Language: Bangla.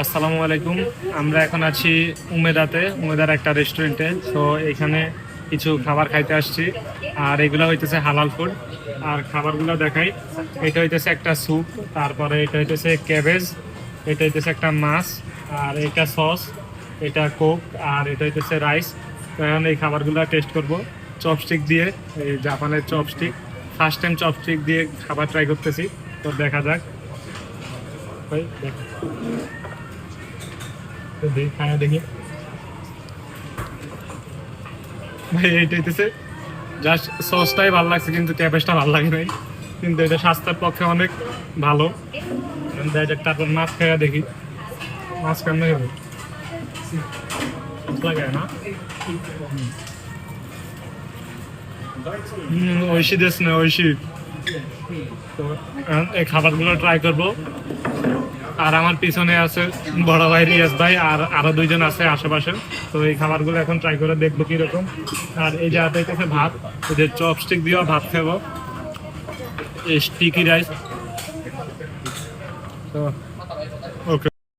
আসসালামু আলাইকুম। আমরা এখন আছি উমেদার একটা রেস্টুরেন্টে। তো এখানে কিছু খাবার খাইতে আসছি, আর এগুলো হইতেছে হালাল ফুড। আর খাবারগুলো দেখাই। এটা হইতেছে একটা স্যুপ, তারপরে এটা হইতেছে ক্যাবেজ, এটা হইতেছে একটা মাছ, আর এটা সস, এটা কোক, আর এটা হইতেছে রাইস। তো এখন এই খাবারগুলো টেস্ট করব চপস্টিক দিয়ে, এই জাপানের চপস্টিক। ফার্স্ট টাইম চপস্টিক দিয়ে খাবার ট্রাই করতেছি, তো দেখা যাক। ভাই দেখ, তো দেখি, খায়া দেখি। ভাই এইটা হইতেছে জাস্ট সসটাই ভালো লাগছে, কিন্তু ক্যাবেজটা ভালো লাগে নাই। কিন্তু এটা স্বাস্থ্যের পক্ষে অনেক ভালো। দেখা যাক, তারপর মাছ খাইয়া দেখি। মাছ কেমন হবে লাগে না। ঐশী দেশ না, ঐশী। তো এখন এই খাবারগুলো ট্রাই করবো। আর আমার পিছনে আছে বড় ভাই রিয়াজ ভাই, আর আরো দুইজন আছে আশেপাশে। তো এই খাবারগুলো এখন ট্রাই করে দেখবো কিরকম। আর এই যে হাতে কাছে ভাত, এই যে চপস্টিক দিয়েও ভাত খাবো, এই স্টিকি রাইস। তো